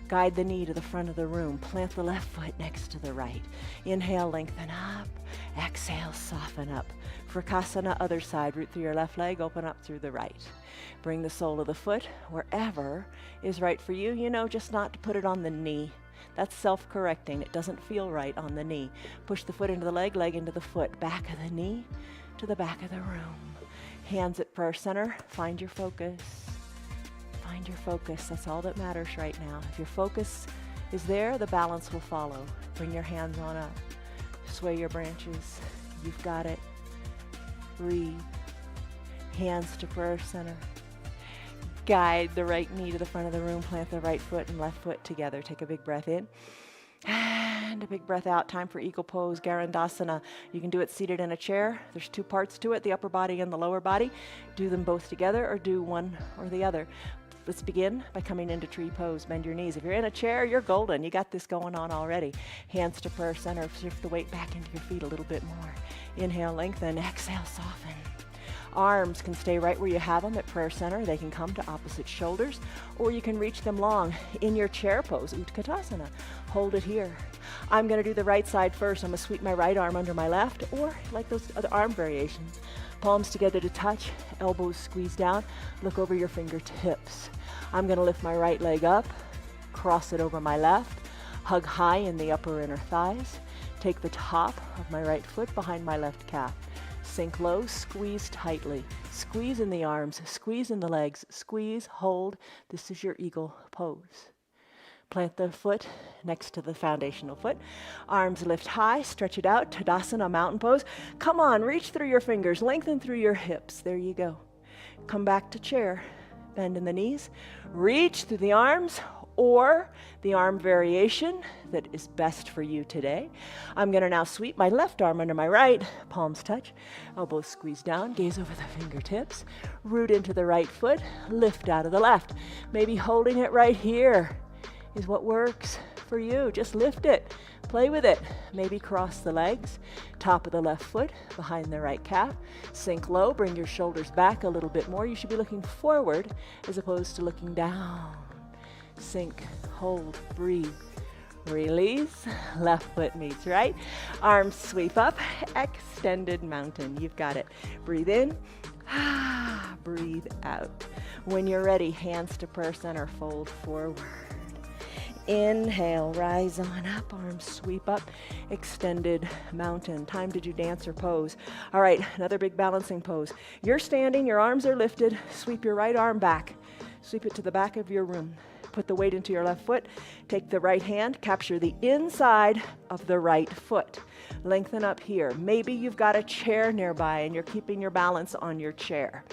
Guide the knee to the front of the room. Plant the left foot next to the right. Inhale, lengthen up. Exhale, soften up. Vrikasana, other side. Root through your left leg, open up through the right. Bring the sole of the foot wherever is right for you. You know, just not to put it on the knee. That's self-correcting. It doesn't feel right on the knee. Push the foot into the leg, leg into the foot. Back of the knee to the back of the room. Hands at prayer center. Find your focus. Find your focus. That's all that matters right now. If your focus is there, the balance will follow. Bring your hands on up. Sway your branches. You've got it. Breathe. Hands to prayer center. Guide the right knee to the front of the room. Plant the right foot and left foot together. Take a big breath in and a big breath out. Time for eagle pose, Garandasana. You can do it seated in a chair. There's two parts to it, the upper body and the lower body. Do them both together or do one or the other. Let's begin by coming into tree pose. Bend your knees. If you're in a chair, you're golden. You got this going on already. Hands to prayer center. Shift the weight back into your feet a little bit more. Inhale, lengthen. Exhale, soften. Arms can stay right where you have them at prayer center. They can come to opposite shoulders, or you can reach them long in your chair pose, Utkatasana. Hold it here. I'm going to do the right side first. I'm going to sweep my right arm under my left, or like those other arm variations. Palms together to touch, elbows squeeze down. Look over your fingertips. I'm going to lift my right leg up, cross it over my left, hug high in the upper inner thighs. Take the top of my right foot behind my left calf. Sink low, squeeze tightly. Squeeze in the arms, squeeze in the legs, squeeze, hold. This is your eagle pose. Plant the foot next to the foundational foot. Arms lift high, stretch it out. Tadasana, mountain pose. Come on, reach through your fingers, lengthen through your hips. There you go. Come back to chair. Bend in the knees. Reach through the arms, or the arm variation that is best for you today. I'm going to now sweep my left arm under my right, palms touch, elbows squeeze down, gaze over the fingertips, root into the right foot, lift out of the left. Maybe holding it right here is what works for you. Just lift it, play with it. Maybe cross the legs, top of the left foot, behind the right calf, sink low, bring your shoulders back a little bit more. You should be looking forward as opposed to looking down. Sink, hold, breathe, release, left foot meets right, arms sweep up, extended mountain, you've got it. Breathe in, breathe out. When you're ready, hands to prayer center, fold forward. Inhale, rise on up, arms sweep up, extended mountain. Time to do dancer pose. All right, another big balancing pose. You're standing, your arms are lifted, sweep your right arm back, sweep it to the back of your room. Put the weight into your left foot. Take the right hand, capture the inside of the right foot. Lengthen up here. Maybe you've got a chair nearby and you're keeping your balance on your chair.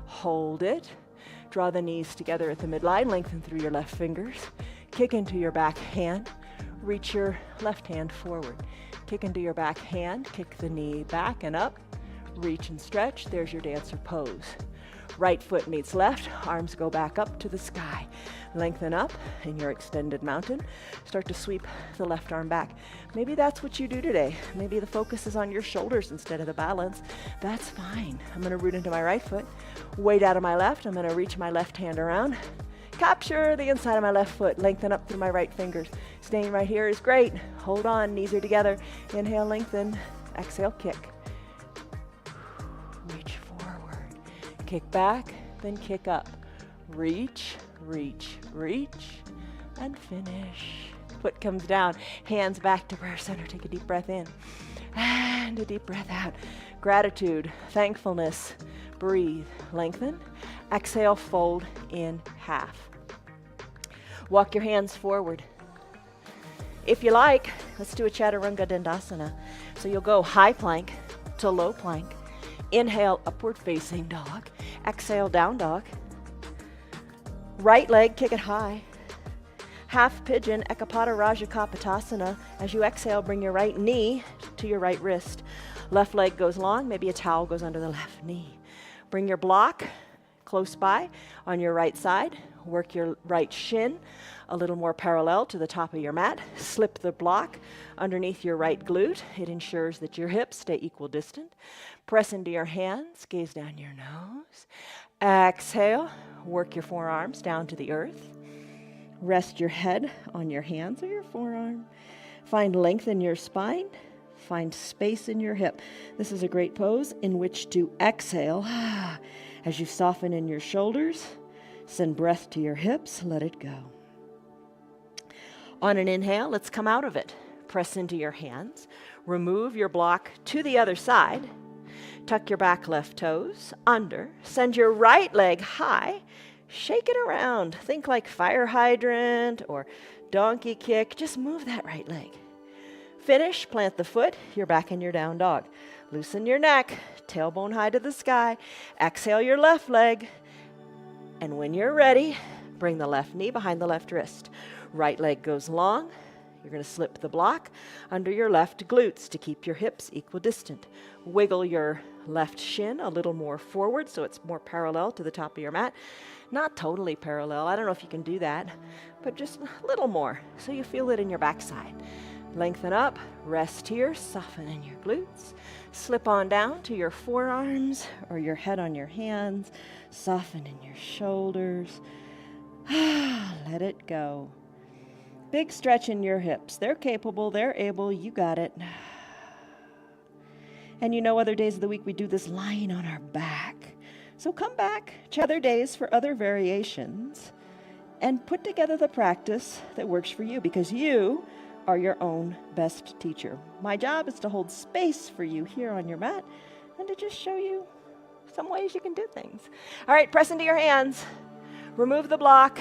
Hold it. Draw the knees together at the midline. Lengthen through your left fingers. Kick into your back hand. Reach your left hand forward. Kick into your back hand. Kick the knee back and up. Reach and stretch. There's your dancer pose. Right foot meets left, arms go back up to the sky. Lengthen up in your extended mountain. Start to sweep the left arm back. Maybe that's what you do today. Maybe the focus is on your shoulders instead of the balance. That's fine. I'm gonna root into my right foot. Weight out of my left. I'm gonna reach my left hand around. Capture the inside of my left foot. Lengthen up through my right fingers. Staying right here is great. Hold on, knees are together. Inhale, lengthen. Exhale, kick. Reach forward. Kick back, then kick up. Reach, reach, reach, and finish. Foot comes down, hands back to prayer center. Take a deep breath in and a deep breath out. Gratitude, thankfulness. Breathe, lengthen. Exhale, fold in half. Walk your hands forward. If you like, let's do a Chaturanga Dandasana. So you'll go high plank to low plank. Inhale, upward facing dog. Exhale, down dog. Right leg, kick it high. Half pigeon, Ekapada Raja Kapotasana. As you exhale, bring your right knee to your right wrist. Left leg goes long, maybe a towel goes under the left knee. Bring your block close by on your right side. Work your right shin a little more parallel to the top of your mat. Slip the block underneath your right glute. It ensures that your hips stay equidistant. Press into your hands, gaze down your nose. Exhale, work your forearms down to the earth. Rest your head on your hands or your forearm. Find length in your spine. Find space in your hip. This is a great pose in which to exhale as you soften in your shoulders. Send breath to your hips. Let it go. On an inhale, let's come out of it. Press into your hands. Remove your block to the other side. Tuck your back left toes under. Send your right leg high. Shake it around. Think like fire hydrant or donkey kick. Just move that right leg. Finish, plant the foot. You're back in your down dog. Loosen your neck. Tailbone high to the sky. Exhale your left leg. And when you're ready, bring the left knee behind the left wrist. Right leg goes long. You're going to slip the block under your left glutes to keep your hips equidistant. Wiggle your left shin a little more forward so it's more parallel to the top of your mat. Not totally parallel. I don't know if you can do that, but just a little more so you feel it in your backside. Lengthen up, rest here, soften in your glutes. Slip on down to your forearms or your head on your hands. Soften in your shoulders. Let it go. Big stretch in your hips. They're capable, they're able, you got it. And you know, other days of the week we do this lying on our back. So come back to other days for other variations and put together the practice that works for you, because you are your own best teacher. My job is to hold space for you here on your mat and to just show you some ways you can do things. All right, press into your hands. Remove the block.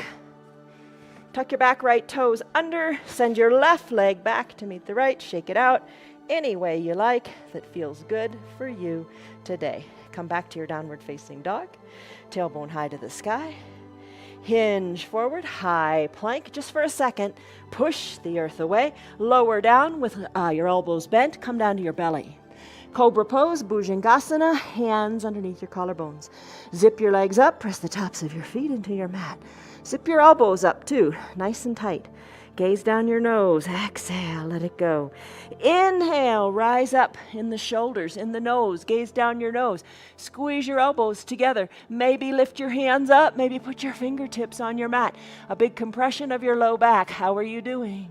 Tuck your back right toes under. Send your left leg back to meet the right. Shake it out any way you like that feels good for you today. Come back to your downward facing dog. Tailbone high to the sky. Hinge forward, high plank. Just for a second, push the earth away. Lower down with your elbows bent. Come down to your belly. Cobra pose, Bhujangasana, hands underneath your collarbones. Zip your legs up, press the tops of your feet into your mat. Zip your elbows up too, nice and tight. Gaze down your nose, exhale, let it go. Inhale, rise up in the shoulders, in the nose, gaze down your nose. Squeeze your elbows together. Maybe lift your hands up, maybe put your fingertips on your mat. A big compression of your low back. How are you doing?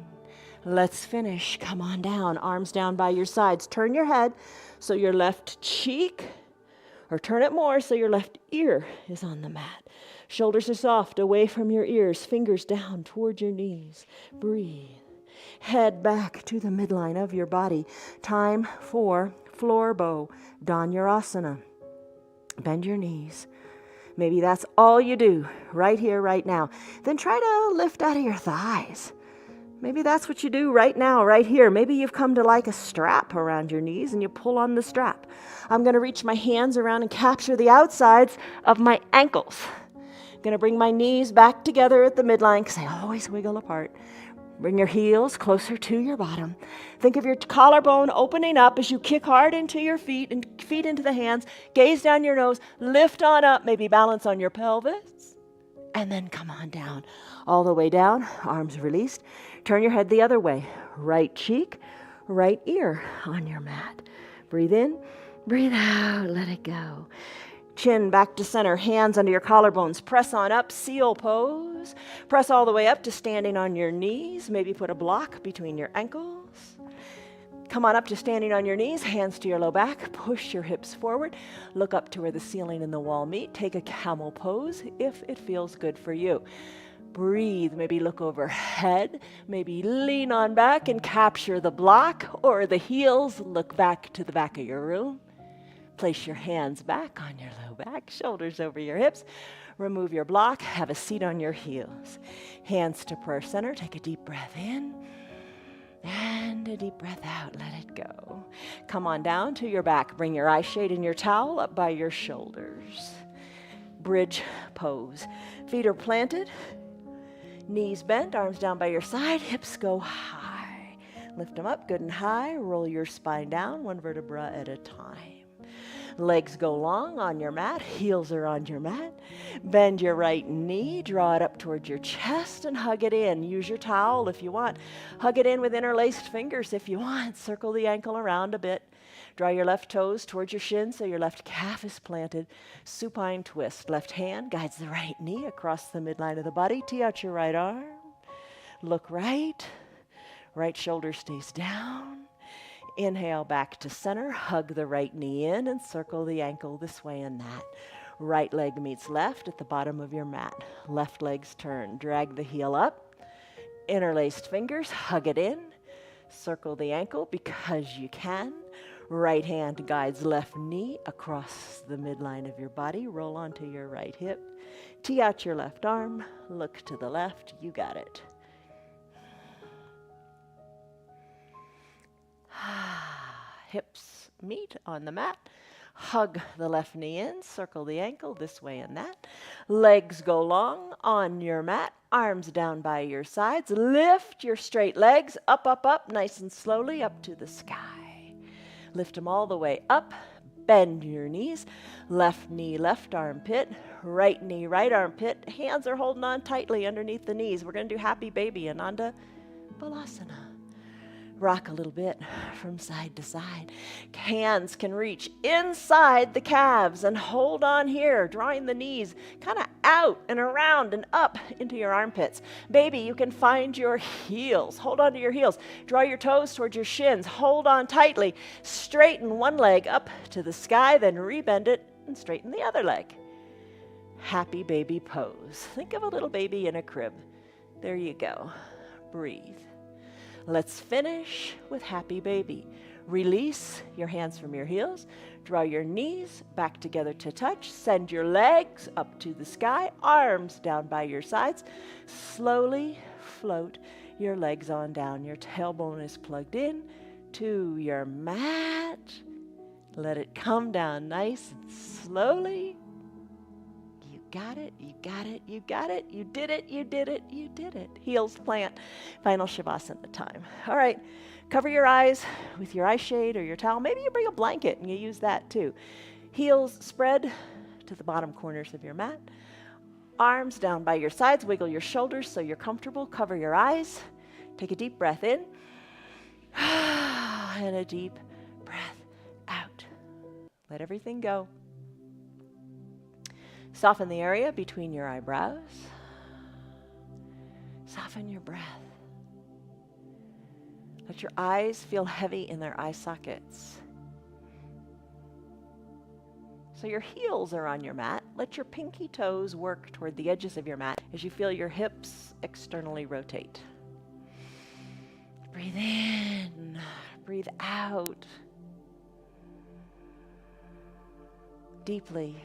Let's finish. Come on down, arms down by your sides. Turn your head so your left cheek, or turn it more so your left ear is on the mat. Shoulders are soft, away from your ears, fingers down toward your knees. Breathe. Head back to the midline of your body. Time for floor bow, Dhanurasana. Bend your knees. Maybe that's all you do right here, right now. Then try to lift out of your thighs. Maybe that's what you do right now, right here. Maybe you've come to like a strap around your knees and you pull on the strap. I'm going to reach my hands around and capture the outsides of my ankles. I'm going to bring my knees back together at the midline because they always wiggle apart. Bring your heels closer to your bottom. Think of your collarbone opening up as you kick hard into your feet and feet into the hands. Gaze down your nose. Lift on up. Maybe balance on your pelvis. And then come on down. All the way down. Arms released. Turn your head the other way. Right cheek, right ear on your mat. Breathe in. Breathe out. Let it go. Chin back to center, hands under your collarbones. Press on up, seal pose. Press all the way up to standing on your knees. Maybe put a block between your ankles. Come on up to standing on your knees, hands to your low back. Push your hips forward. Look up to where the ceiling and the wall meet. Take a camel pose if it feels good for you. Breathe, maybe look overhead. Maybe lean on back and capture the block or the heels. Look back to the back of your room. Place your hands back on your low back, shoulders over your hips. Remove your block, have a seat on your heels. Hands to prayer center, take a deep breath in and a deep breath out, let it go. Come on down to your back, bring your eye shade and your towel up by your shoulders. Bridge pose. Feet are planted, knees bent, arms down by your side, hips go high. Lift them up good and high, roll your spine down, one vertebra at a time. Legs go long on your mat, heels are on your mat. Bend your right knee, draw it up towards your chest and hug it in. Use your towel if you want. Hug it in with interlaced fingers if you want. Circle the ankle around a bit. Draw your left toes towards your shins so your left calf is planted. Supine twist. Left hand guides the right knee across the midline of the body. Tee out your right arm. Look right. Right shoulder stays down. Inhale back to center, hug the right knee in and circle the ankle this way and that. Right leg meets left at the bottom of your mat. Left leg's turn. Drag the heel up. Interlaced fingers, hug it in. Circle the ankle because you can. Right hand guides left knee across the midline of your body. Roll onto your right hip. Tee out your left arm. Look to the left. You got it. Hips meet on the mat. Hug the left knee in, circle the ankle this way and that. Legs go long on your mat, arms down by your sides. Lift your straight legs up, up, up, nice and slowly up to the sky. Lift them all the way up. Bend your knees. Left knee, left armpit. Right knee, right armpit. Hands are holding on tightly underneath the knees. We're going to do Happy Baby, Ananda Balasana. Rock a little bit from side to side. Hands can reach inside the calves and hold on here, drawing the knees kind of out and around and up into your armpits. Baby, you can find your heels. Hold on to your heels. Draw your toes towards your shins. Hold on tightly. Straighten one leg up to the sky, then rebend it and straighten the other leg. Happy Baby pose. Think of a little baby in a crib. There you go. Breathe. Let's finish with Happy Baby. Release your hands from your heels. Draw your knees back together to touch. Send your legs up to the sky. Arms down by your sides. Slowly float your legs on down. Your tailbone is plugged in to your mat. Let it come down nice and slowly. Got it, you got it, you got it, you did it, you did it, you did it. Heels plant, final Shavasana time. All right, cover your eyes with your eye shade or your towel. Maybe you bring a blanket and you use that too. Heels spread to the bottom corners of your mat. Arms down by your sides, wiggle your shoulders so you're comfortable. Cover your eyes, take a deep breath in, and a deep breath out. Let everything go. Soften the area between your eyebrows. Soften your breath. Let your eyes feel heavy in their eye sockets. So your heels are on your mat. Let your pinky toes work toward the edges of your mat as you feel your hips externally rotate. Breathe in, breathe out. Deeply.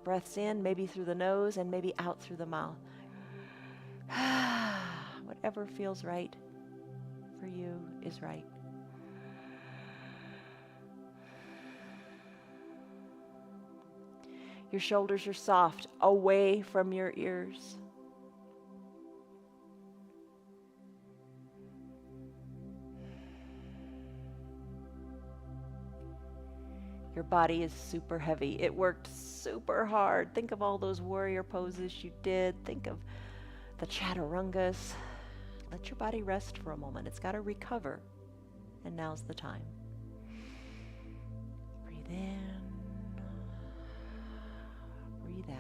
Breaths in, maybe through the nose and maybe out through the mouth. Whatever feels right for you is right. Your shoulders are soft, away from your ears. Your body is super heavy. It worked super hard. Think of all those warrior poses you did. Think of the chaturangas. Let your body rest for a moment. It's got to recover. And now's the time. Breathe in. Breathe out.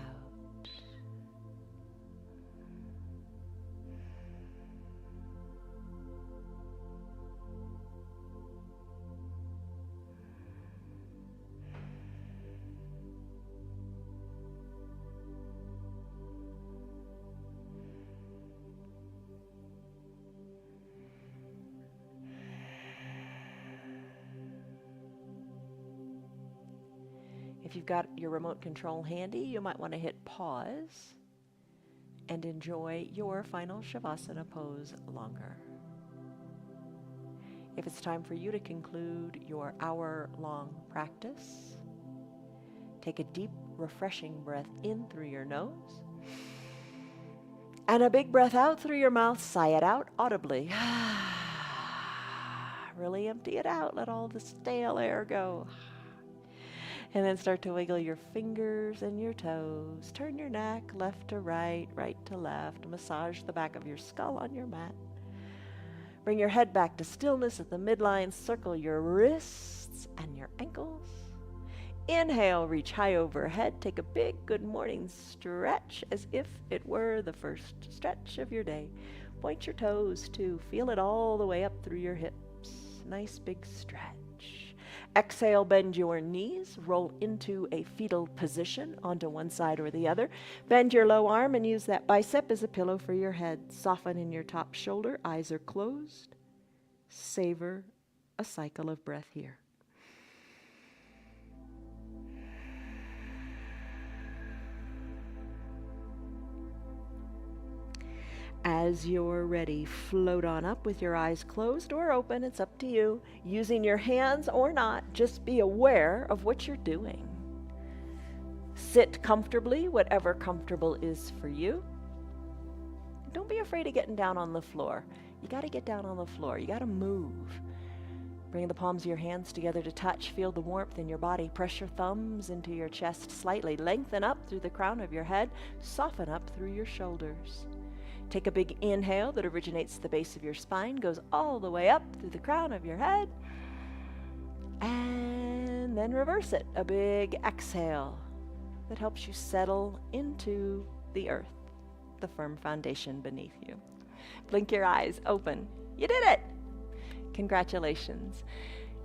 If you've got your remote control handy, you might want to hit pause and enjoy your final Shavasana pose longer. If it's time for you to conclude your hour-long practice, take a deep, refreshing breath in through your nose and a big breath out through your mouth. Sigh it out audibly. Really empty it out. Let all the stale air go. And then start to wiggle your fingers and your toes. Turn your neck left to right, right to left. Massage the back of your skull on your mat. Bring your head back to stillness at the midline. Circle your wrists and your ankles. Inhale, reach high overhead. Take a big good morning stretch as if it were the first stretch of your day. Point your toes too. Feel it all the way up through your hips. Nice big stretch. Exhale, bend your knees, roll into a fetal position onto one side or the other. Bend your low arm and use that bicep as a pillow for your head. Soften in your top shoulder, eyes are closed. Savor a cycle of breath here. As you're ready, float on up with your eyes closed or open. It's up to you. Using your hands or not, just be aware of what you're doing. Sit comfortably, whatever comfortable is for you. Don't be afraid of getting down on the floor. You got to get down on the floor. You got to move. Bring the palms of your hands together to touch. Feel the warmth in your body. Press your thumbs into your chest slightly. Lengthen up through the crown of your head. Soften up through your shoulders. Take a big inhale that originates at the base of your spine, goes all the way up through the crown of your head, and then reverse it. A big exhale that helps you settle into the earth, the firm foundation beneath you. Blink your eyes open. You did it! Congratulations.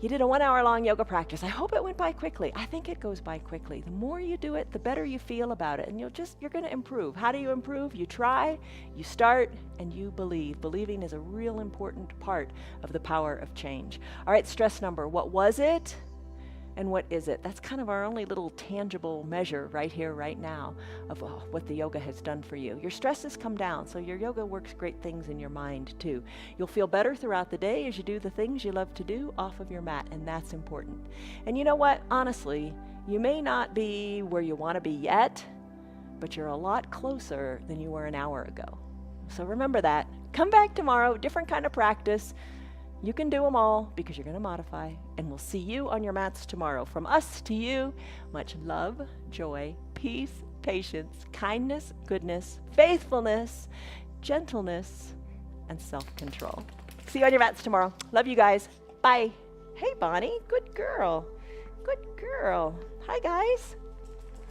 You did a 1 hour long yoga practice. I hope it went by quickly. I think it goes by quickly. The more you do it, the better you feel about it. And you're going to improve. How do you improve? You try, you start, and you believe. Believing is a real important part of the power of change. All right, stress number. What was it? And what is it? That's kind of our only little tangible measure right here, right now, of what the yoga has done for you. Your stress has come down, so your yoga works great things in your mind too. You'll feel better throughout the day as you do the things you love to do off of your mat, and that's important. And you know what? Honestly, you may not be where you want to be yet, but you're a lot closer than you were an hour ago. So remember that. Come back tomorrow, different kind of practice. You can do them all because you're going to modify, and we'll see you on your mats tomorrow. From us to you, much love, joy, peace, patience, kindness, goodness, faithfulness, gentleness, and self-control. See you on your mats tomorrow. Love you guys. Bye. Hey, Bonnie. Good girl. Good girl. Hi, guys.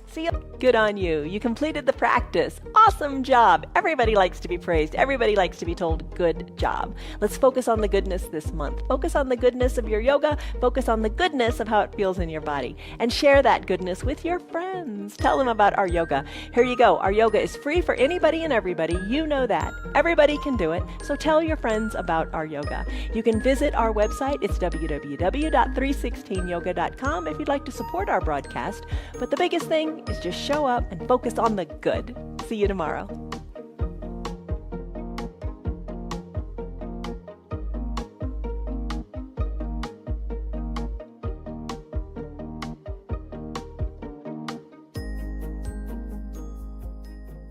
See you. Good on you. You completed the practice. Awesome job. Everybody likes to be praised. Everybody likes to be told good job. Let's focus on the goodness this month. Focus on the goodness of your yoga. Focus on the goodness of how it feels in your body. And share that goodness with your friends. Tell them about our yoga. Here you go. Our yoga is free for anybody and everybody. You know that. Everybody can do it. So tell your friends about our yoga. You can visit our website. It's www.316yoga.com if you'd like to support our broadcast. But the biggest thing is just show up and focus on the good. See you tomorrow.